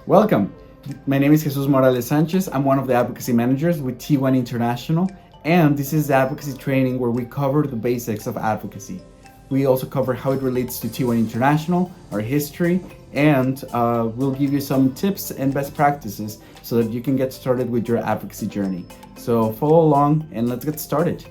Welcome. My name is Jesus Morales Sanchez. I'm one of the advocacy managers with T1 International, and this is the advocacy training where we cover the basics of advocacy. We also cover how it relates to T1 International, our history, and we'll give you some tips and best practices so that you can get started with your advocacy journey. So follow along and let's get started.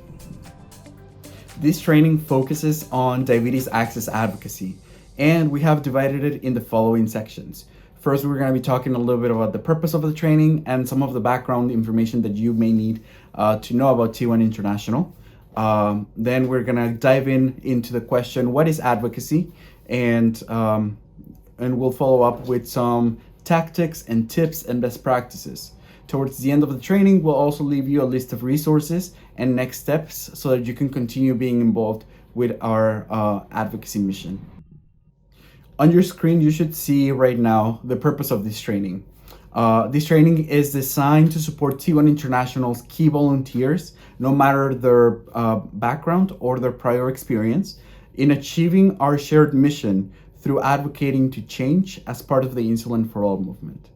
This training focuses on diabetes access advocacy, and we have divided it in the following sections. First, we're going to be talking a little bit about the purpose of the training and some of the background information that you may need to know about T1 International. Then we're going to dive into the question, what is advocacy? And we'll follow up with some tactics and tips and best practices. Towards the end of the training, we'll also leave you a list of resources and next steps so that you can continue being involved with our advocacy mission. On your screen, you should see right now the purpose of this training. This training is designed to support T1 International's key volunteers, no matter their background or their prior experience, in achieving our shared mission through advocating to change as part of the Insulin for All movement.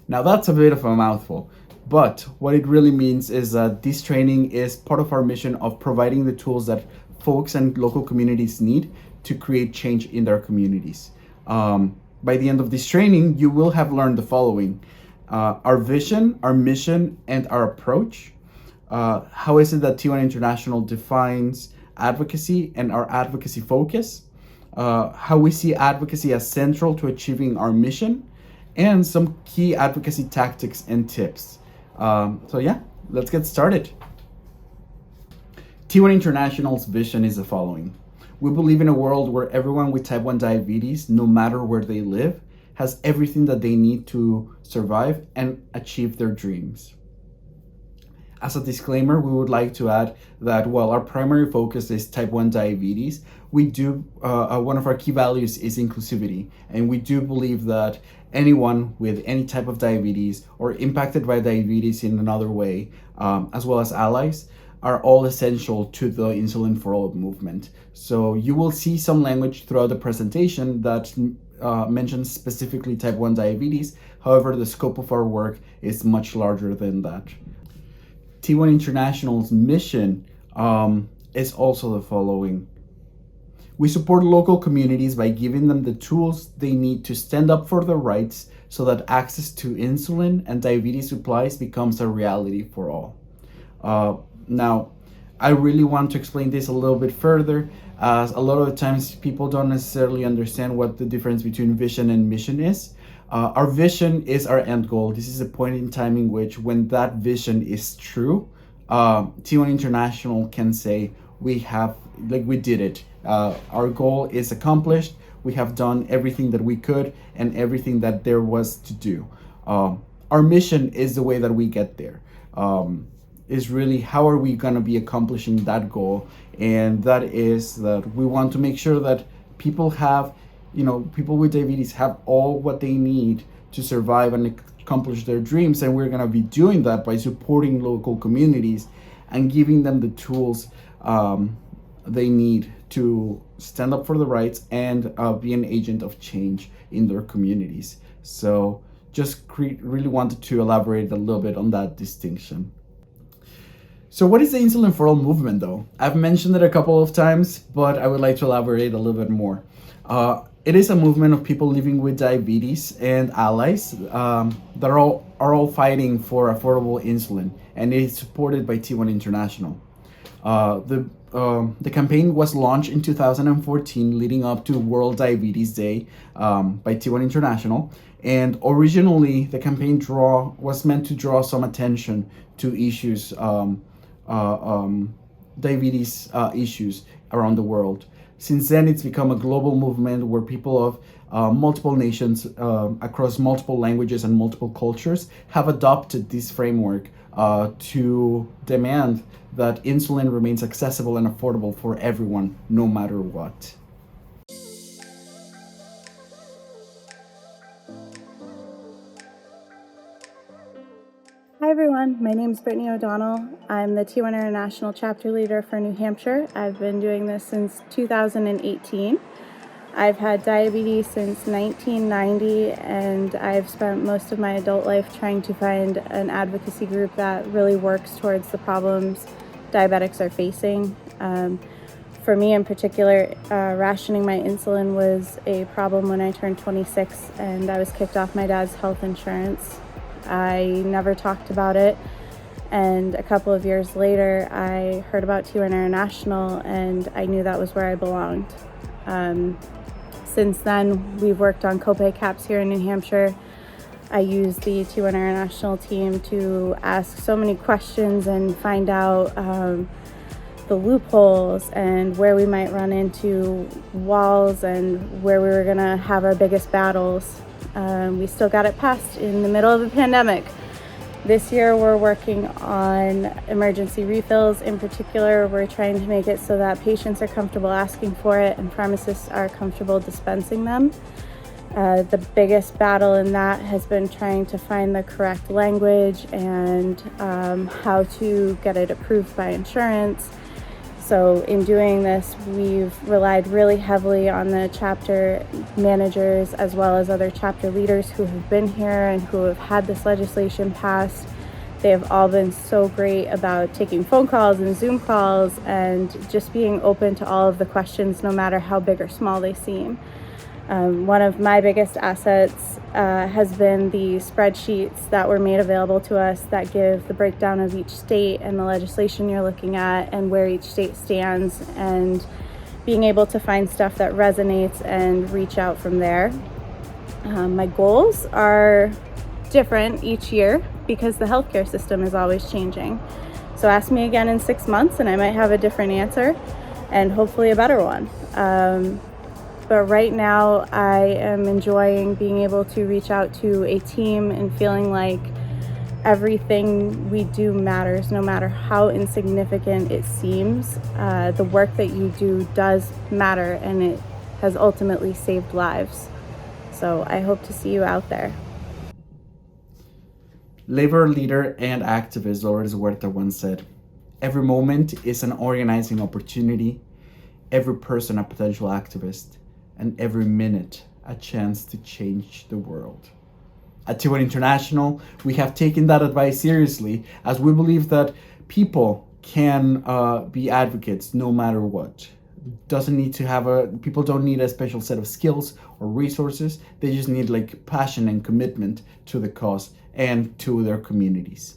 Now that's a bit of a mouthful, but what it really means is that this training is part of our mission of providing the tools that folks and local communities need to create change in their communities. By the end of this training, you will have learned the following: our vision, our mission, and our approach. How is it that T1 International defines advocacy and our advocacy focus? How we see advocacy as central to achieving our mission, and some key advocacy tactics and tips. So yeah, let's get started. T1 International's vision is the following. We believe in a world where everyone with type 1 diabetes, no matter where they live, has everything that they need to survive and achieve their dreams. As a disclaimer, we would like to add that while our primary focus is type 1 diabetes, we do, one of our key values is inclusivity, and we do believe that anyone with any type of diabetes or impacted by diabetes in another way, as well as allies, are all essential to the Insulin for All movement. So you will see some language throughout the presentation that mentions specifically type 1 diabetes. However, the scope of our work is much larger than that. T1 International's mission is also the following. We support local communities by giving them the tools they need to stand up for their rights so that access to insulin and diabetes supplies becomes a reality for all. Now, I really want to explain this a little bit further, as a lot of the times people don't necessarily understand what the difference between vision and mission is. Our vision is our end goal. This is a point in time in which, when that vision is true, T1 International can say we did it. Our goal is accomplished. We have done everything that we could and everything that there was to do. Our mission is the way that we get there. Is really how are we going to be accomplishing that goal, and that is that we want to make sure that people with diabetes have all what they need to survive and accomplish their dreams, and we're going to be doing that by supporting local communities and giving them the tools they need to stand up for the rights and be an agent of change in their communities. So just really wanted to elaborate a little bit on that distinction. So what is the Insulin for All movement, though? I've mentioned it a couple of times, but I would like to elaborate a little bit more. It is a movement of people living with diabetes and allies that are all fighting for affordable insulin, and it is supported by T1 International. The campaign was launched in 2014, leading up to World Diabetes Day by T1 International. And originally, the campaign was meant to draw some attention to issues, diabetes issues around the world. Since then, it's become a global movement where people of multiple nations across multiple languages and multiple cultures have adopted this framework to demand that insulin remains accessible and affordable for everyone, no matter what. Hi everyone, my name is Brittany O'Donnell. I'm the T1 International chapter leader for New Hampshire. I've been doing this since 2018. I've had diabetes since 1990, and I've spent most of my adult life trying to find an advocacy group that really works towards the problems diabetics are facing. For me in particular, rationing my insulin was a problem when I turned 26 and I was kicked off my dad's health insurance. I never talked about it, and a couple of years later I heard about T1 International and I knew that was where I belonged. Since then, we've worked on copay caps here in New Hampshire. I use the T1 International team to ask so many questions and find out the loopholes and where we might run into walls and where we were gonna have our biggest battles. We still got it passed in the middle of the pandemic. This year we're working on emergency refills. In particular, we're trying to make it so that patients are comfortable asking for it and pharmacists are comfortable dispensing them. The biggest battle in that has been trying to find the correct language and how to get it approved by insurance. So in doing this, we've relied really heavily on the chapter managers as well as other chapter leaders who have been here and who have had this legislation passed. They have all been so great about taking phone calls and Zoom calls and just being open to all of the questions, no matter how big or small they seem. One of my biggest assets has been the spreadsheets that were made available to us that give the breakdown of each state and the legislation you're looking at and where each state stands, and being able to find stuff that resonates and reach out from there. My goals are different each year because the healthcare system is always changing. So ask me again in 6 months and I might have a different answer and hopefully a better one. But right now I am enjoying being able to reach out to a team and feeling like everything we do matters, no matter how insignificant it seems. The work that you do does matter and it has ultimately saved lives. So I hope to see you out there. Labor leader and activist Dolores Huerta once said, "Every moment is an organizing opportunity, every person a potential activist, and every minute a chance to change the world." At T1 International, we have taken that advice seriously, as we believe that people can be advocates no matter what. People don't need a special set of skills or resources. They just need passion and commitment to the cause and to their communities.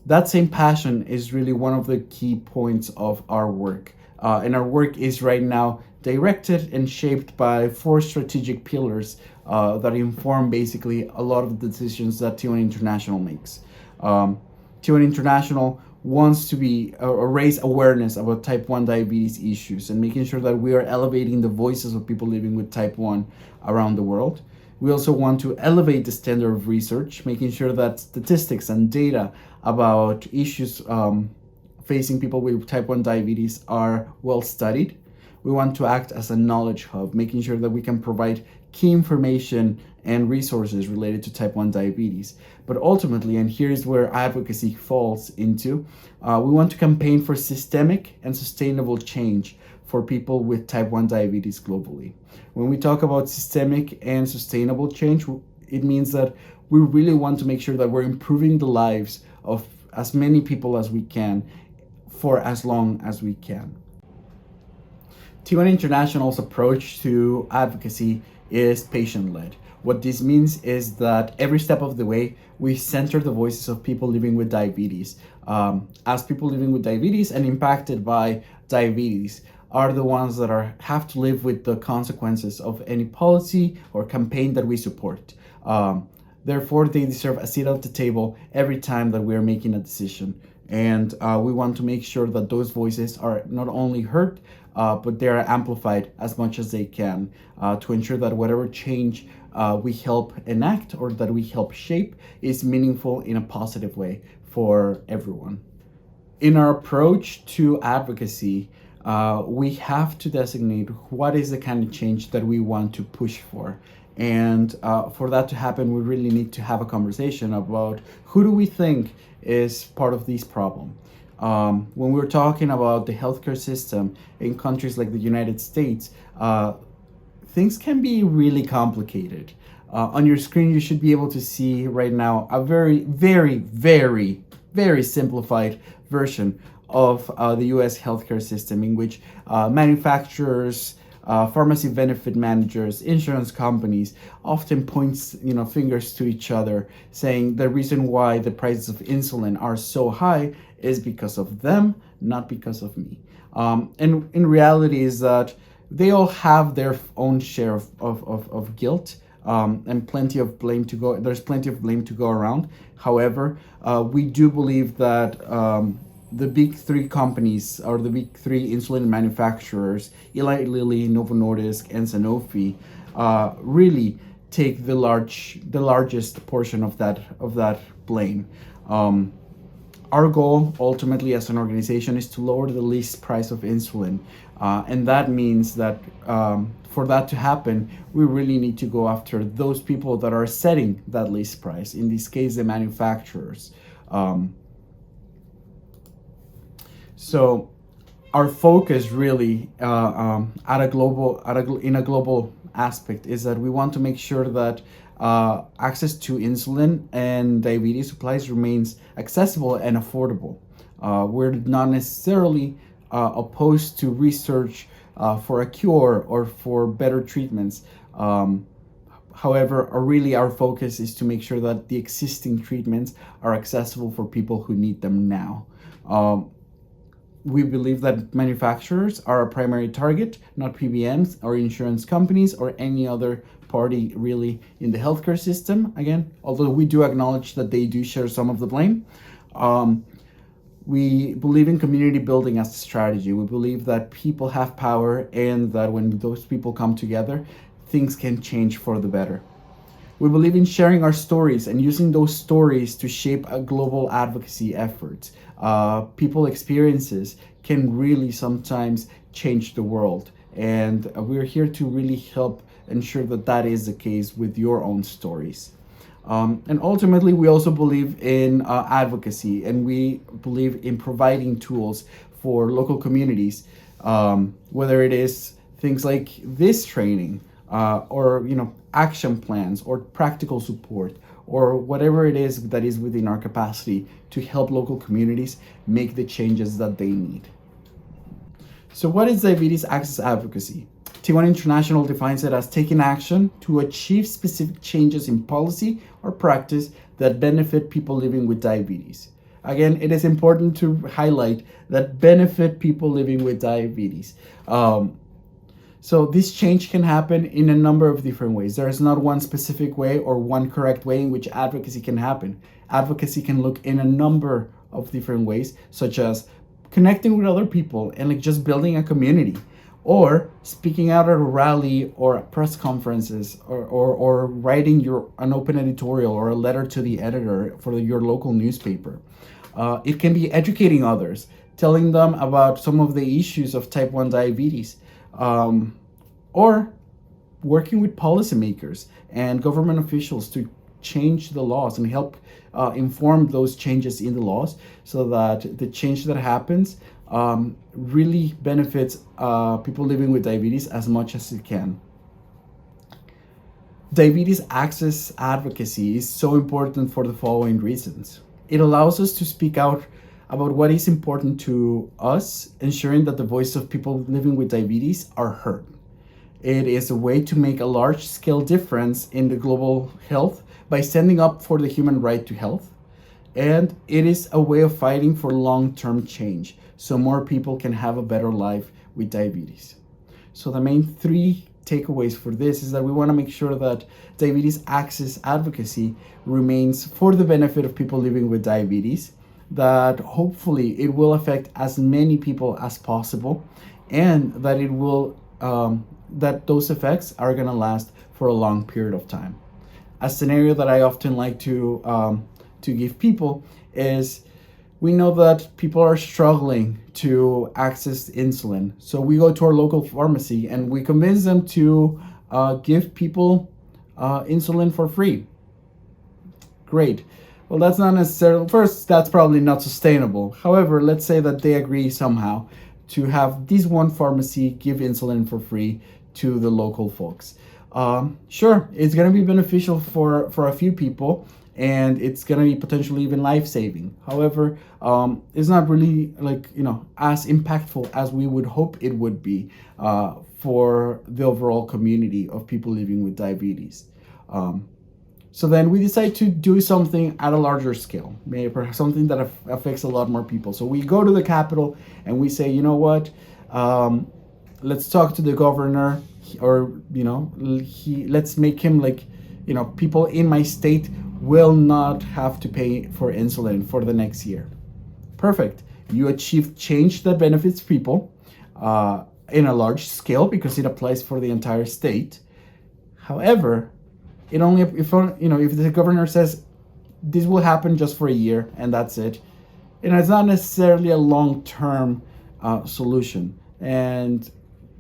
That same passion is really one of the key points of our work. And our work is right now directed and shaped by 4 strategic pillars that inform basically a lot of the decisions that T1 International makes. T1 International wants to raise awareness about type 1 diabetes issues and making sure that we are elevating the voices of people living with type 1 around the world. We also want to elevate the standard of research, making sure that statistics and data about issues facing people with type 1 diabetes are well studied. We want to act as a knowledge hub, making sure that we can provide key information and resources related to type 1 diabetes. But ultimately, and here's where advocacy falls into, we want to campaign for systemic and sustainable change for people with type 1 diabetes globally. When we talk about systemic and sustainable change, it means that we really want to make sure that we're improving the lives of as many people as we can for as long as we can. T1 International's approach to advocacy is patient-led. What this means is that every step of the way, we center the voices of people living with diabetes. As people living with diabetes and impacted by diabetes are the ones that have to live with the consequences of any policy or campaign that we support. Therefore, they deserve a seat at the table every time that we are making a decision. And we want to make sure that those voices are not only heard, but they are amplified as much as they can to ensure that whatever change we help enact or that we help shape is meaningful in a positive way for everyone. In our approach to advocacy, we have to designate what is the kind of change that we want to push for. And for that to happen, we really need to have a conversation about who do we think is part of this problem. When we're talking about the healthcare system in countries like the United States, things can be really complicated. On your screen, you should be able to see right now a very, very, very, very simplified version of the US healthcare system, in which manufacturers, pharmacy benefit managers, insurance companies often points fingers to each other, saying the reason why the prices of insulin are so high is because of them, not because of me. And in reality is that they all have their own share of guilt, and plenty of blame to go. There's plenty of blame to go around. However, we do believe that the big three companies, or the big three insulin manufacturers, Eli Lilly, Novo Nordisk, and Sanofi, really take the largest portion of that blame. Our goal, ultimately, as an organization, is to lower the list price of insulin, and that means that for that to happen, we really need to go after those people that are setting that list price. In this case, the manufacturers. So, our focus really, in a global aspect, is that we want to make sure that access to insulin and diabetes supplies remains accessible and affordable. We're not necessarily opposed to research for a cure or for better treatments. However, our focus is to make sure that the existing treatments are accessible for people who need them now. We believe that manufacturers are a primary target, not PBMs or insurance companies or any other party really in the healthcare system. Again, although we do acknowledge that they do share some of the blame. We believe in community building as a strategy. We believe that people have power, and that when those people come together, things can change for the better. We believe in sharing our stories and using those stories to shape a global advocacy effort. People experiences can really sometimes change the world, and we're here to really help ensure that that is the case with your own stories. And ultimately, we also believe in advocacy, and we believe in providing tools for local communities, whether it is things like this training, or action plans, or practical support, or whatever it is that is within our capacity to help local communities make the changes that they need. So what is diabetes access advocacy? T1 International defines it as taking action to achieve specific changes in policy or practice that benefit people living with diabetes. Again, it is important to highlight that benefit people living with diabetes. So this change can happen in a number of different ways. There is not one specific way or one correct way in which advocacy can happen. Advocacy can look in a number of different ways, such as connecting with other people and just building a community, or speaking out at a rally or press conferences, or writing an open editorial or a letter to the editor for your local newspaper. It can be educating others, telling them about some of the issues of type 1 diabetes, or working with policymakers and government officials to change the laws and help inform those changes in the laws, so that the change that happens really benefits people living with diabetes as much as it can. Diabetes access advocacy is so important for the following reasons. It allows us to speak out about what is important to us, ensuring that the voice of people living with diabetes are heard. It is a way to make a large-scale difference in the global health by standing up for the human right to health. And it is a way of fighting for long-term change, so more people can have a better life with diabetes. So the main three takeaways for this is that we want to make sure that diabetes access advocacy remains for the benefit of people living with diabetes, that hopefully it will affect as many people as possible, and that it will that those effects are going to last for a long period of time. A scenario that I often like to give people is, we know that people are struggling to access insulin. So we go to our local pharmacy and we convince them to give people insulin for free. Great. Well, that's not necessarily, first, that's probably not sustainable. However, let's say that they agree somehow to have this one pharmacy give insulin for free to the local folks. Sure, it's going to be beneficial for a few people, and it's going to be potentially even life-saving. However, it's not really as impactful as we would hope it would be for the overall community of people living with diabetes. So then we decide to do something at a larger scale, maybe perhaps something that affects a lot more people. So we go to the Capitol and we say, you know what, let's talk to the governor, or let's make him people in my state will not have to pay for insulin for the next year. Perfect. You achieve change that benefits people in a large scale because it applies for the entire state. However, it only if the governor says this will happen just for a year and that's it, it's not necessarily a long-term solution. And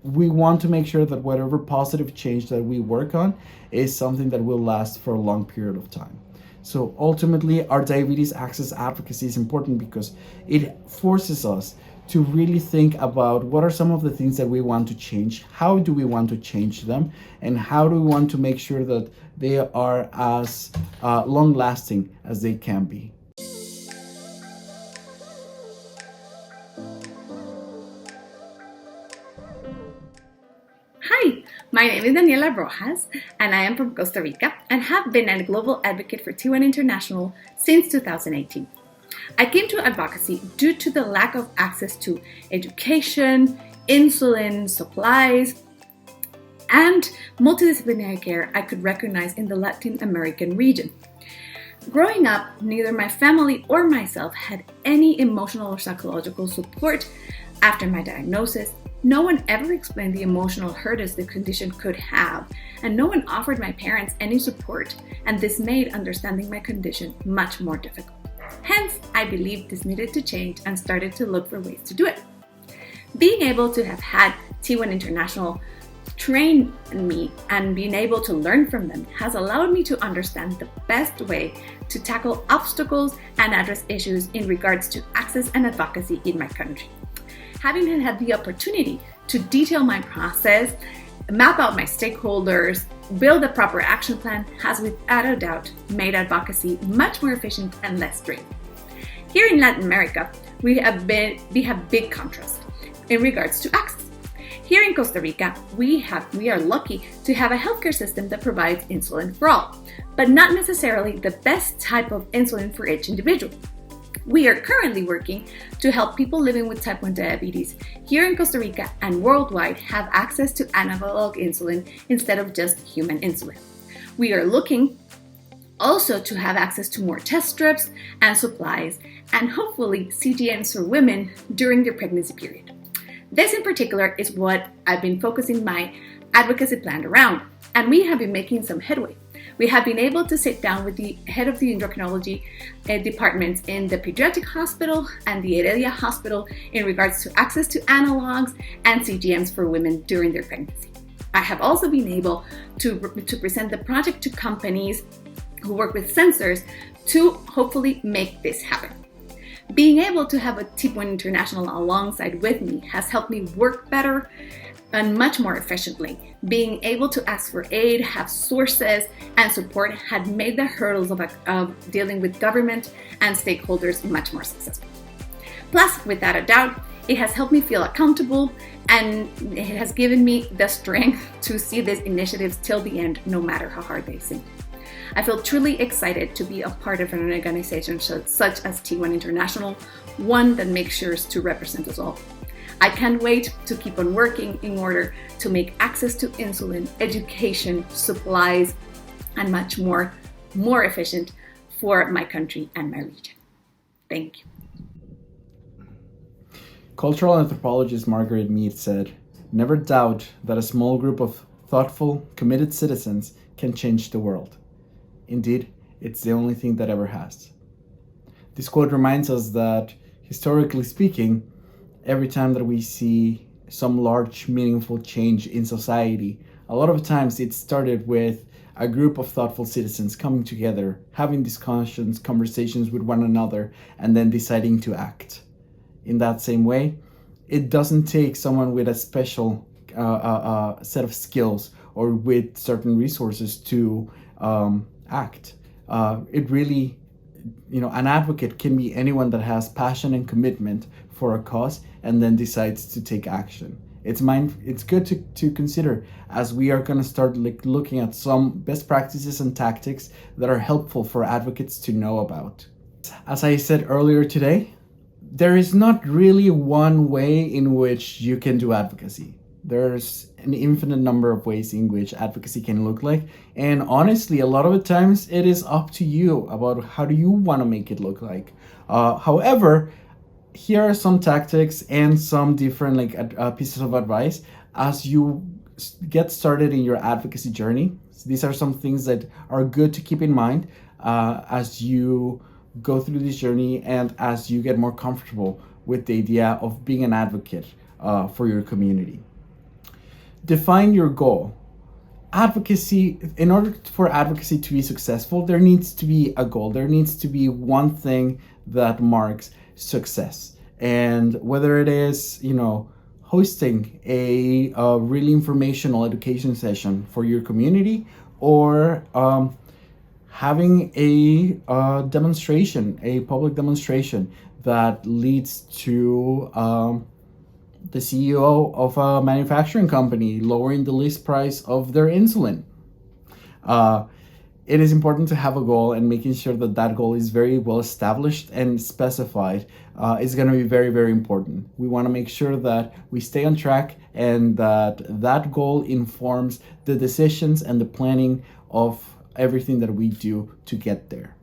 we want to make sure that whatever positive change that we work on is something that will last for a long period of time. So ultimately, our diabetes access advocacy is important because it forces us to really think about what are some of the things that we want to change, how do we want to change them, and how do we want to make sure that they are as long-lasting as they can be. Hi, my name is Daniela Rojas, and I am from Costa Rica and have been a global advocate for T1 International since 2018. I came to advocacy due to the lack of access to education, insulin, supplies, and multidisciplinary care I could recognize in the Latin American region. Growing up, neither my family or myself had any emotional or psychological support after my diagnosis. No one ever explained the emotional hurdles the condition could have, and no one offered my parents any support, and this made understanding my condition much more difficult. Hence, I believed this needed to change and started to look for ways to do it. Being able to have had T1 International train me and being able to learn from them has allowed me to understand the best way to tackle obstacles and address issues in regards to access and advocacy in my country. Having had the opportunity to detail my process, map out my stakeholders, build a proper action plan has without a doubt made advocacy much more efficient and less draining. Here in Latin America, we have big contrast in regards to access. Here in Costa Rica, we are lucky to have a healthcare system that provides insulin for all, but not necessarily the best type of insulin for each individual. We are currently working to help people living with type 1 diabetes here in Costa Rica and worldwide have access to analog insulin instead of just human insulin. We are looking also to have access to more test strips and supplies, and hopefully CGMs for women during their pregnancy period. This in particular is what I've been focusing my advocacy plan around, and we have been making some headway. We have been able to sit down with the head of the endocrinology departments in the pediatric hospital and the Heredia hospital in regards to access to analogs and CGMs for women during their pregnancy. I have also been able to present the project to companies who work with sensors to hopefully make this happen. Being able to have a T1 International alongside with me has helped me work better and much more efficiently. Being able to ask for aid, have sources, and support had made the hurdles of dealing with government and stakeholders much more successful. Plus, without a doubt, it has helped me feel accountable, and it has given me the strength to see these initiatives till the end, no matter how hard they seem. I feel truly excited to be a part of an organization such as T1 International, one that makes sure to represent us all. I can't wait to keep on working in order to make access to insulin, education, supplies, and much more efficient for my country and my region. Thank you. Cultural anthropologist Margaret Mead said, "Never doubt that a small group of thoughtful, committed citizens can change the world. Indeed, it's the only thing that ever has." This quote reminds us that, historically speaking, every time that we see some large, meaningful change in society, a lot of times it started with a group of thoughtful citizens coming together, having discussions, conversations with one another, and then deciding to act. In that same way, it doesn't take someone with a special set of skills or with certain resources to act. It really, an advocate can be anyone that has passion and commitment for a cause and then decides to take action. It's good to consider, as we are going to start looking at some best practices and tactics that are helpful for advocates to know about. As I said earlier today, there is not really one way in which you can do advocacy. There's an infinite number of ways in which advocacy can look like, and honestly, a lot of the times it is up to you about how do you want to make it look like. However, here are some tactics and some different pieces of advice as you get started in your advocacy journey. So these are some things that are good to keep in mind as you go through this journey and as you get more comfortable with the idea of being an advocate for your community. Define your goal. Advocacy, in order for advocacy to be successful, there needs to be a goal. There needs to be one thing that marks success. And whether it is, hosting a really informational education session for your community, or having a demonstration, a public demonstration that leads to the CEO of a manufacturing company lowering the list price of their insulin. It is important to have a goal, and making sure that that goal is very well established and specified is going to be very, very important. We want to make sure that we stay on track and that goal informs the decisions and the planning of everything that we do to get there.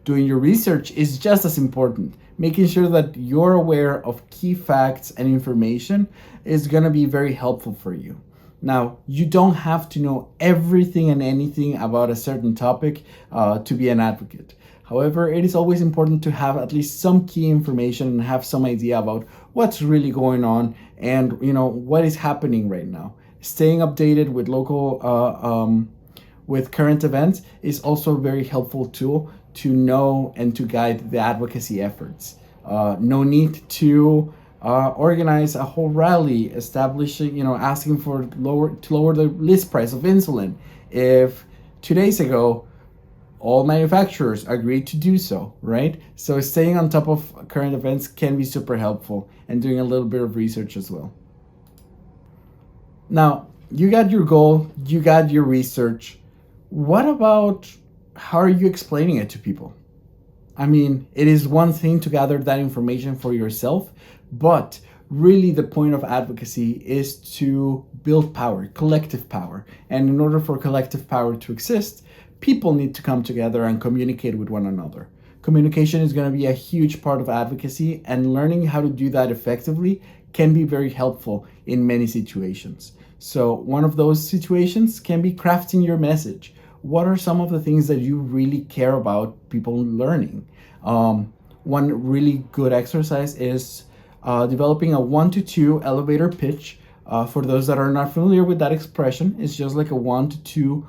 Doing your research is just as important. Making sure that you're aware of key facts and information is going to be very helpful for you. Now, you don't have to know everything and anything about a certain topic to be an advocate. However, it is always important to have at least some key information and have some idea about what's really going on and what is happening right now. Staying updated with local with current events is also a very helpful tool to know and to guide the advocacy efforts. No need to organize a whole rally establishing, asking to lower the list price of insulin if 2 days ago all manufacturers agreed to do so, right? So staying on top of current events can be super helpful, and doing a little bit of research as well. Now, you got your goal, you got your research. What about how are you explaining it to people? I mean, it is one thing to gather that information for yourself, but really the point of advocacy is to build power, collective power. And in order for collective power to exist, people need to come together and communicate with one another. Communication is going to be a huge part of advocacy, and learning how to do that effectively can be very helpful in many situations. So one of those situations can be crafting your message. What are some of the things that you really care about people learning? One really good exercise is developing a 1 to 2 elevator pitch. For those that are not familiar with that expression, it's just like a 1 to 2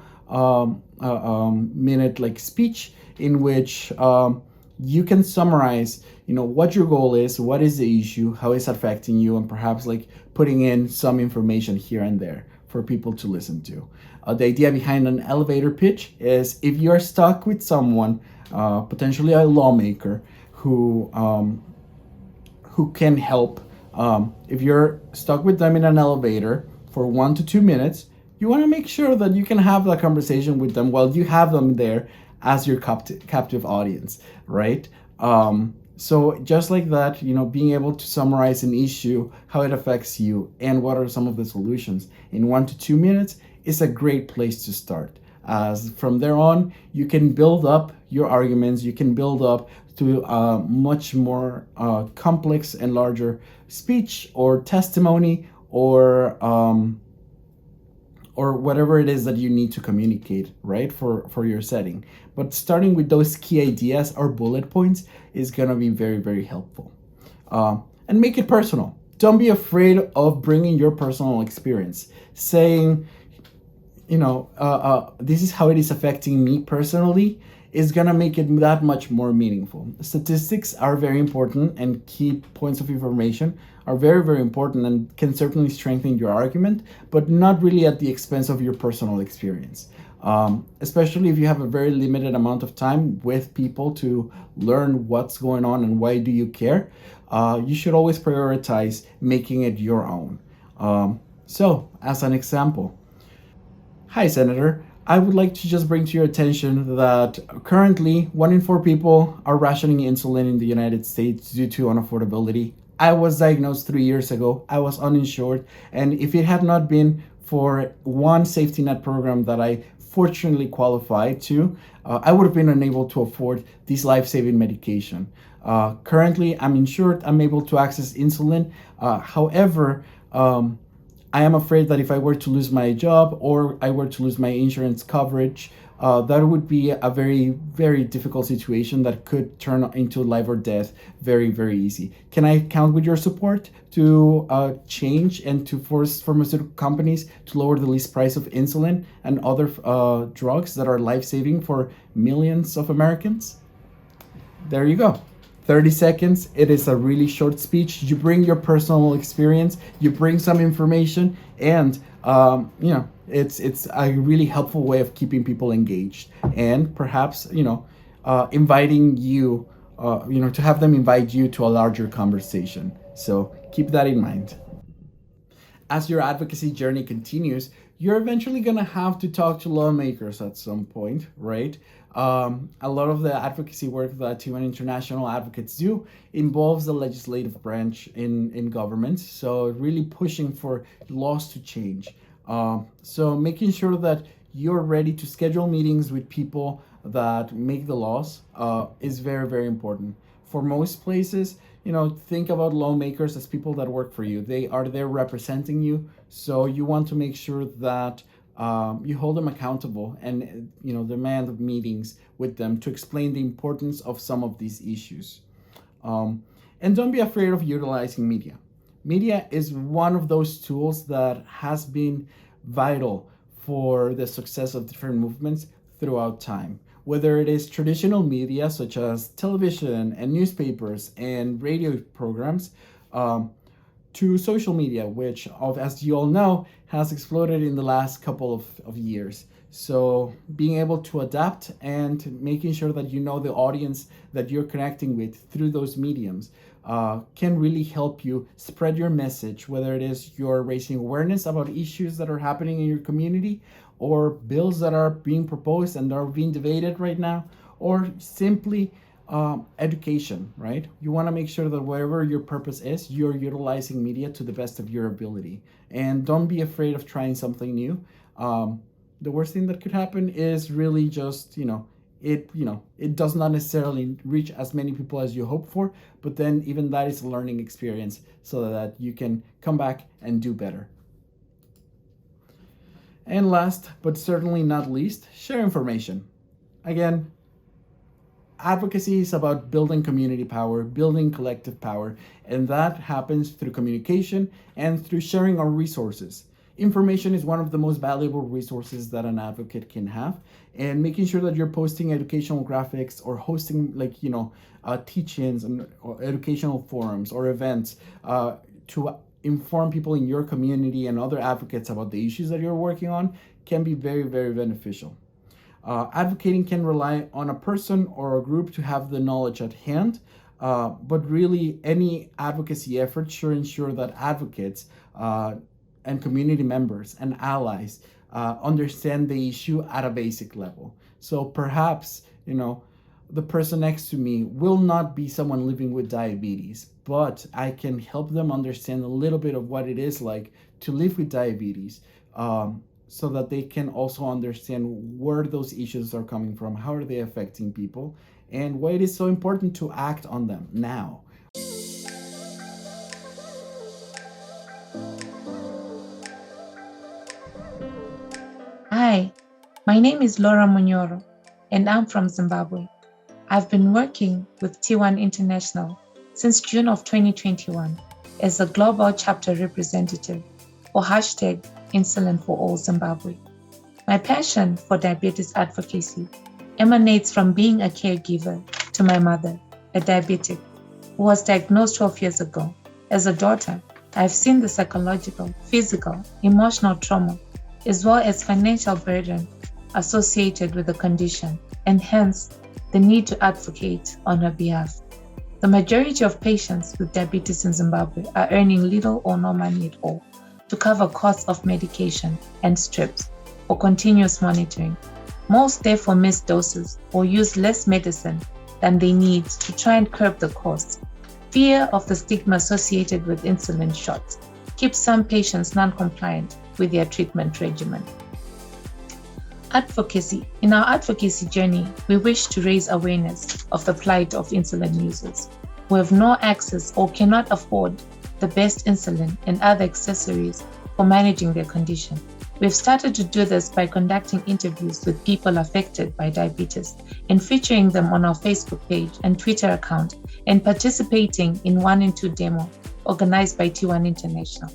minute speech in which you can summarize, what your goal is, what is the issue, how it's affecting you, and perhaps putting in some information here and there for people to listen to. The idea behind an elevator pitch is if you're stuck with someone, potentially a lawmaker, who can help. If you're stuck with them in an elevator for 1 to 2 minutes, you want to make sure that you can have that conversation with them while you have them there as your captive audience, right? So just like that, being able to summarize an issue, how it affects you, and what are some of the solutions in 1 to 2 minutes is a great place to start. As from there on, you can build up your arguments, you can build up to a much more complex and larger speech or testimony or whatever it is that you need to communicate, right, for your setting. But starting with those key ideas or bullet points is going to be very, very helpful. And make it personal. Don't be afraid of bringing your personal experience. Saying, this is how it is affecting me personally, is gonna make it that much more meaningful. Statistics are very important, and key points of information are very, very important and can certainly strengthen your argument, but not really at the expense of your personal experience. Especially if you have a very limited amount of time with people to learn what's going on and why do you care, you should always prioritize making it your own. So, as an example, hi, Senator. I would like to just bring to your attention that currently 1 in 4 people are rationing insulin in the United States due to unaffordability. I was diagnosed 3 years ago. I was uninsured. And if it had not been for one safety net program that I fortunately qualified to, I would have been unable to afford this life-saving medication. Currently, I'm insured. I'm able to access insulin. However, I am afraid that if I were to lose my job or I were to lose my insurance coverage, that would be a very, very difficult situation that could turn into life or death very, very easy. Can I count with your support to change and to force pharmaceutical companies to lower the list price of insulin and other drugs that are life-saving for millions of Americans? There you go. 30 seconds. It is a really short speech. You bring your personal experience, you bring some information, and it's a really helpful way of keeping people engaged, and perhaps inviting you, to have them invite you to a larger conversation. So keep that in mind. As your advocacy journey continues, you're eventually going to have to talk to lawmakers at some point, right? A lot of the advocacy work that T1 International advocates do involves the legislative branch in government. So really pushing for laws to change. So making sure that you're ready to schedule meetings with people that make the laws is very, very important. For most places, think about lawmakers as people that work for you. They are there representing you. So you want to make sure that you hold them accountable and demand meetings with them to explain the importance of some of these issues. And don't be afraid of utilizing media. Media is one of those tools that has been vital for the success of different movements throughout time. Whether it is traditional media such as television and newspapers and radio programs, to social media, which, as you all know, has exploded in the last couple of years. So being able to adapt and making sure that you know the audience that you're connecting with through those mediums can really help you spread your message, whether it is you're raising awareness about issues that are happening in your community or bills that are being proposed and are being debated right now, or simply education, right? You want to make sure that whatever your purpose is, you're utilizing media to the best of your ability. And don't be afraid of trying something new. The worst thing that could happen is really just, it does not necessarily reach as many people as you hope for, but then even that is a learning experience so that you can come back and do better. And last, but certainly not least, share information. Again, advocacy is about building community power, building collective power, and that happens through communication and through sharing our resources. Information is one of the most valuable resources that an advocate can have, and making sure that you're posting educational graphics or hosting teach-ins and or educational forums or events to inform people in your community and other advocates about the issues that you're working on can be very, very beneficial. Advocating can rely on a person or a group to have the knowledge at hand, but really any advocacy effort should ensure that advocates and community members and allies understand the issue at a basic level. So perhaps, the person next to me will not be someone living with diabetes, but I can help them understand a little bit of what it is like to live with diabetes, so that they can also understand where those issues are coming from, how are they affecting people, and why it is so important to act on them now. Hi, my name is Laura Munyoro, and I'm from Zimbabwe. I've been working with T1 International since June of 2021 as a global chapter representative for #Insulin for All Zimbabwe. My passion for diabetes advocacy emanates from being a caregiver to my mother, a diabetic, who was diagnosed 12 years ago. As a daughter, I've seen the psychological, physical, emotional trauma, as well as financial burden associated with the condition, and hence the need to advocate on her behalf. The majority of patients with diabetes in Zimbabwe are earning little or no money at all to cover costs of medication and strips or continuous monitoring. Most therefore miss doses or use less medicine than they need to try and curb the costs. Fear of the stigma associated with insulin shots keeps some patients non-compliant with their treatment regimen. Advocacy. In our advocacy journey, we wish to raise awareness of the plight of insulin users who have no access or cannot afford the best insulin and other accessories for managing their condition. We've started to do this by conducting interviews with people affected by diabetes and featuring them on our Facebook page and Twitter account, and participating in 1 and 2 demo organized by T1 International.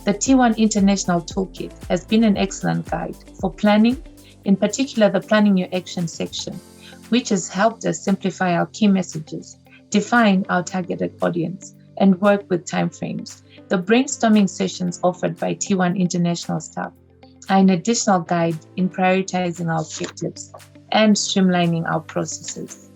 The T1 International Toolkit has been an excellent guide for planning, in particular the Planning Your Action section, which has helped us simplify our key messages, define our targeted audience, and work with timeframes. The brainstorming sessions offered by T1 International staff are an additional guide in prioritizing our objectives and streamlining our processes.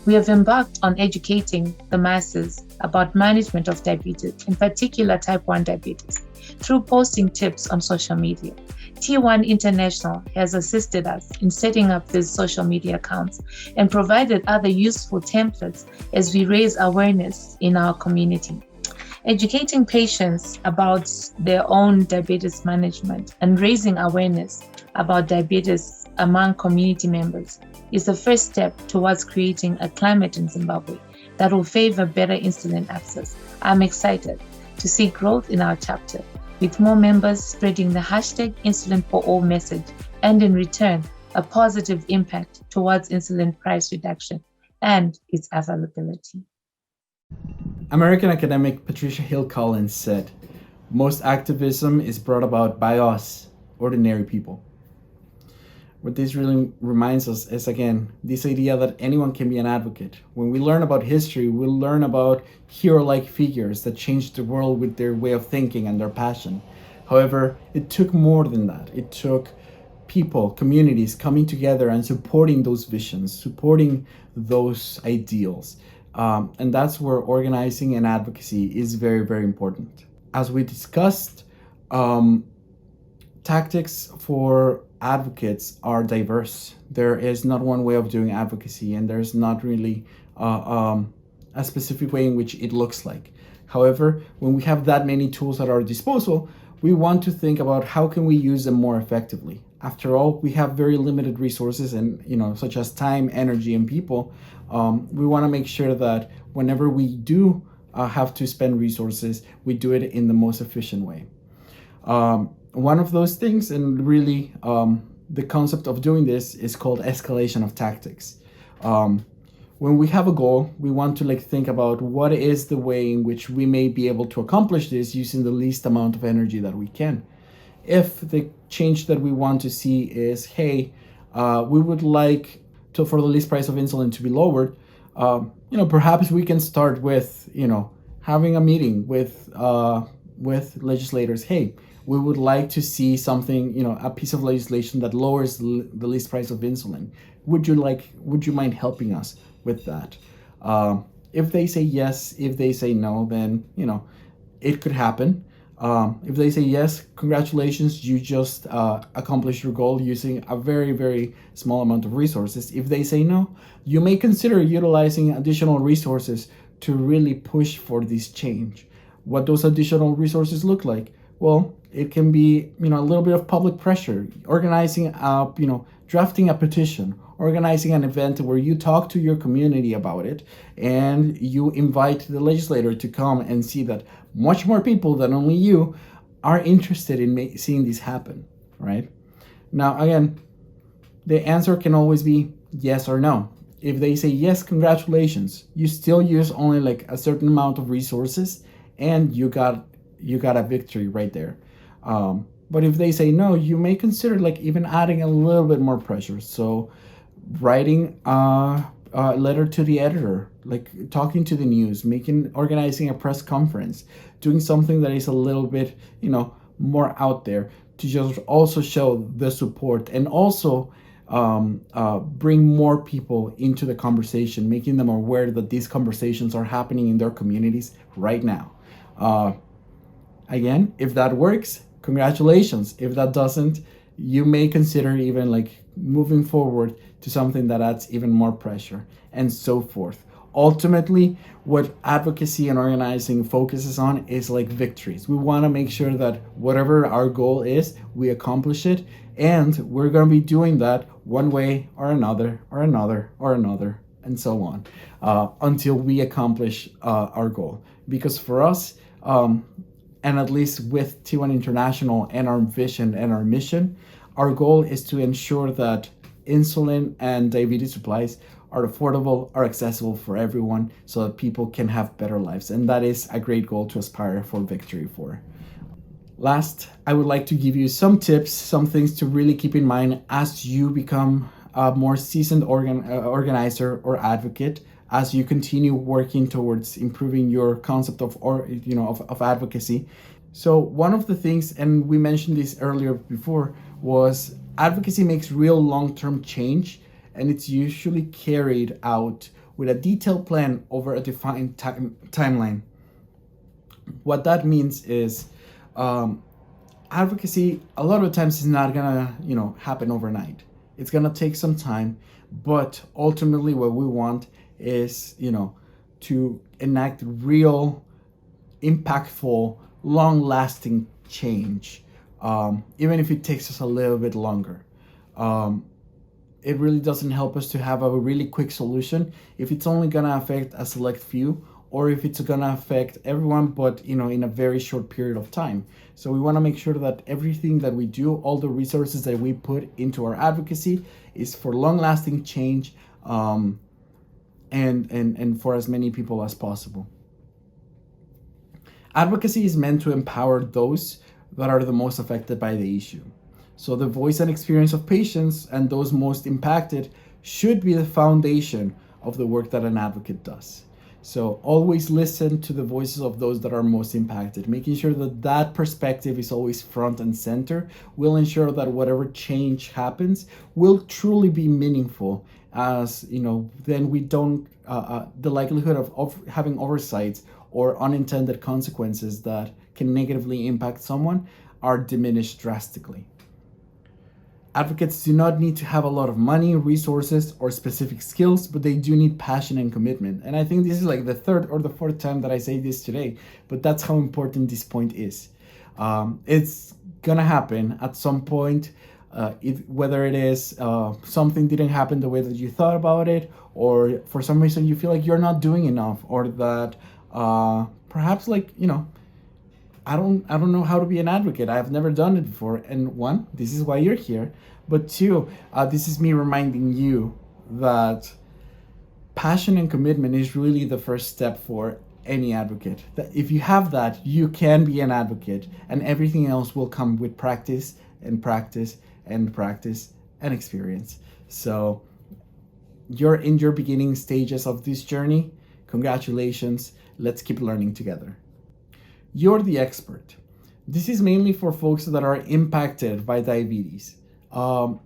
We have embarked on educating the masses about management of diabetes, in particular type 1 diabetes, through posting tips on social media. T1 International has assisted us in setting up these social media accounts and provided other useful templates as we raise awareness in our community. Educating patients about their own diabetes management and raising awareness about diabetes among community members is the first step towards creating a climate in Zimbabwe that will favor better insulin access. I'm excited to see growth in our chapter, with more members spreading the #InsulinForAll message, and in return, a positive impact towards insulin price reduction and its availability. American academic Patricia Hill Collins said, "Most activism is brought about by us, ordinary people." What this really reminds us is, again, this idea that anyone can be an advocate. When we learn about history, we learn about hero-like figures that changed the world with their way of thinking and their passion. However, it took more than that. It took people, communities coming together and supporting those visions, supporting those ideals. And that's where organizing and advocacy is very, very important. As we discussed, tactics for advocates are diverse. There is not one way of doing advocacy, and there's not really a specific way in which it looks like. However, when we have that many tools at our disposal, we want to think about how can we use them more effectively. After all, we have very limited resources, and such as time, energy, and people. We want to make sure that whenever we do have to spend resources, we do it in the most efficient way. One of those things, and really the concept of doing this, is called escalation of tactics. When we have a goal, we want to think about what is the way in which we may be able to accomplish this using the least amount of energy that we can. If the change that we want to see is, hey, we would like for the least price of insulin to be lowered, perhaps we can start with, having a meeting with legislators. Hey, we would like to see something, a piece of legislation that lowers the least price of insulin. Would you mind helping us with that? If they say yes, if they say no, then, it could happen. If they say yes, congratulations, you just accomplished your goal using a very, very small amount of resources. If they say no, you may consider utilizing additional resources to really push for this change. What those additional resources look like? Well, it can be, a little bit of public pressure, organizing drafting a petition, organizing an event where you talk to your community about it, and you invite the legislator to come and see that much more people than only you are interested in seeing this happen, right? Now, again, the answer can always be yes or no. If they say yes, congratulations, you still use only a certain amount of resources, and you got a victory right there. But if they say no, you may consider even adding a little bit more pressure. So writing a letter to the editor, like talking to the news, organizing a press conference, doing something that is a little bit, more out there to just also show the support and also bring more people into the conversation, making them aware that these conversations are happening in their communities right now. Again, if that works, congratulations. If that doesn't, you may consider even like moving forward to something that adds even more pressure and so forth. Ultimately, what advocacy and organizing focuses on is like victories. We want to make sure that whatever our goal is, we accomplish it. And we're going to be doing that one way or another, and so on, until we accomplish our goal. Because for us, and at least with T1 International and our vision and our mission, our goal is to ensure that insulin and diabetes supplies are affordable, are accessible for everyone so that people can have better lives. And that is a great goal to aspire for victory for. Last, I would like to give you some tips, some things to really keep in mind as you become a more seasoned organizer or advocate, as you continue working towards improving your concept of advocacy. So one of the things, and we mentioned this earlier before, was advocacy makes real long-term change, and it's usually carried out with a detailed plan over a defined timeline. What that means is advocacy a lot of times is not gonna happen overnight. It's gonna take some time, but ultimately what we want is to enact real impactful long-lasting change, even if it takes us a little bit longer. It really doesn't help us to have a really quick solution if it's only gonna affect a select few, or if it's gonna affect everyone, but in a very short period of time. So we want to make sure that everything that we do, all the resources that we put into our advocacy, is for long-lasting change, and for as many people as possible. Advocacy is meant to empower those that are the most affected by the issue. So the voice and experience of patients and those most impacted should be the foundation of the work that an advocate does. So always listen to the voices of those that are most impacted. Making sure that that perspective is always front and center will ensure that whatever change happens will truly be meaningful, as then we don't the likelihood of having oversights or unintended consequences that can negatively impact someone are diminished drastically. Advocates do not need to have a lot of money, resources, or specific skills, but they do need passion and commitment. And I think this is like the third or the fourth time that I say this today, but that's how important this point is. It's gonna happen at some point, whether it is something didn't happen the way that you thought about it, or for some reason you feel like you're not doing enough, or that perhaps I don't know how to be an advocate. I've never done it before. And one, this is why you're here. But two, this is me reminding you that passion and commitment is really the first step for any advocate. That if you have that, you can be an advocate, and everything else will come with practice and practice and practice and experience. So you're in your beginning stages of this journey. Congratulations. Let's keep learning together. You're the expert. This is mainly for folks that are impacted by diabetes. You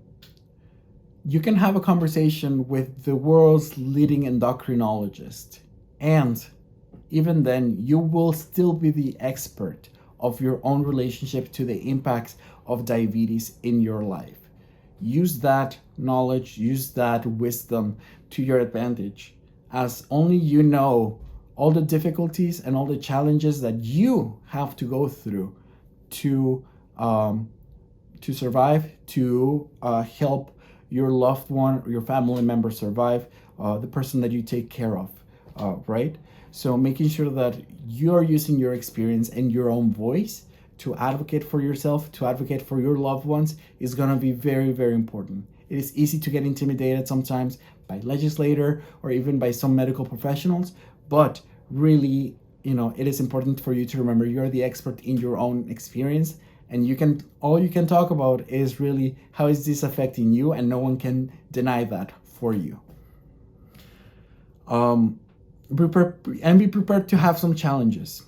can have a conversation with the world's leading endocrinologist, and even then, you will still be the expert of your own relationship to the impacts of diabetes in your life. Use that knowledge, use that wisdom to your advantage, as only you know all the difficulties and all the challenges that you have to go through to survive, to help your loved one or your family member survive, the person that you take care of, right? So making sure that you're using your experience and your own voice to advocate for yourself, to advocate for your loved ones, is gonna be very, very important. It is easy to get intimidated sometimes by legislator or even by some medical professionals, but really, it is important for you to remember you're the expert in your own experience, and all you can talk about is really how is this affecting you, and no one can deny that for you. Be prepared to have some challenges.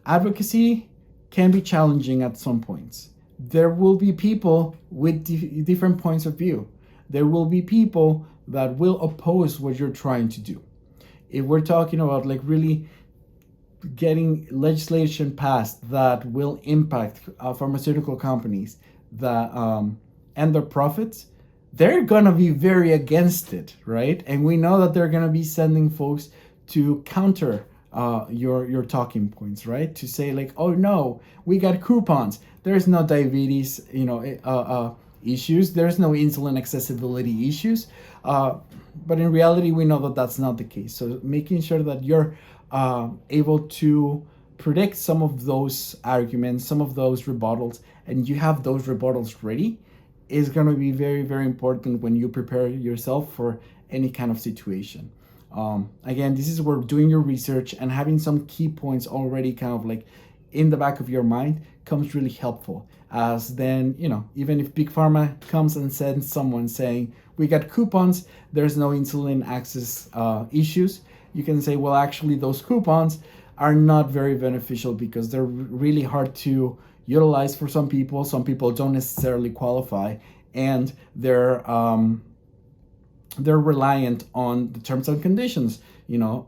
Advocacy can be challenging at some points. There will be people with different points of view. There will be people that will oppose what you're trying to do. If we're talking about like really getting legislation passed that will impact pharmaceutical companies that and their profits, they're gonna be very against it, right? And we know that they're gonna be sending folks to counter your talking points, right? To say like, oh no, we got coupons. There's no diabetes, issues. There's no insulin accessibility issues. But in reality, we know that that's not the case. So making sure that you're able to predict some of those arguments, some of those rebuttals, and you have those rebuttals ready is going to be very, very important when you prepare yourself for any kind of situation. Again, this is where doing your research and having some key points already kind of like in the back of your mind comes really helpful. As then, even if Big Pharma comes and sends someone saying, we got coupons, there's no insulin access issues, you can say, well, actually those coupons are not very beneficial because they're really hard to utilize for some people. Some people don't necessarily qualify, and they're reliant on the terms and conditions,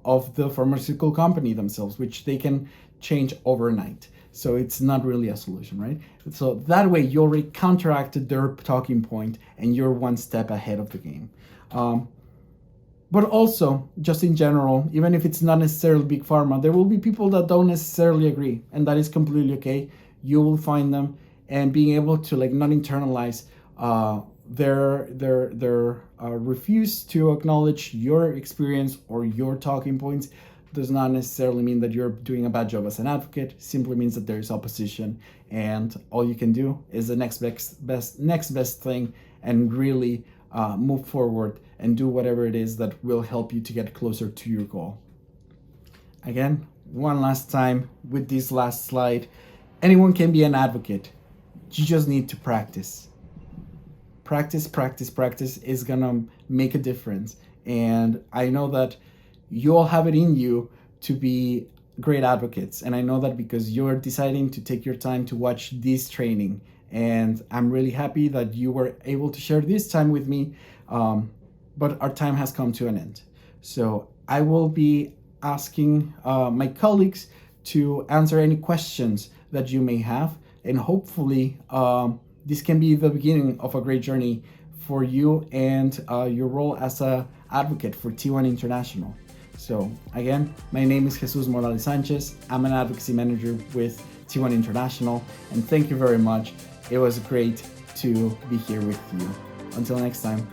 of the pharmaceutical company themselves, which they can change overnight. So it's not really a solution, right? So that way you already counteracted their talking point and you're one step ahead of the game. But also, just in general, even if it's not necessarily Big Pharma, there will be people that don't necessarily agree, and that is completely okay. You will find them, and being able to not internalize their refuse to acknowledge your experience or your talking points does not necessarily mean that you're doing a bad job as an advocate. It simply means that there is opposition, and all you can do is the next best thing, and really move forward and do whatever it is that will help you to get closer to your goal. Again, one last time with this last slide, anyone can be an advocate. You just need to practice. Practice is gonna make a difference. And I know that you all have it in you to be great advocates. And I know that because you're deciding to take your time to watch this training. And I'm really happy that you were able to share this time with me. But our time has come to an end. So I will be asking my colleagues to answer any questions that you may have. And hopefully this can be the beginning of a great journey for you and your role as an advocate for T1 International. So again, my name is Jesus Morales Sanchez. I'm an advocacy manager with T1 International, and thank you very much. It was great to be here with you. Until next time.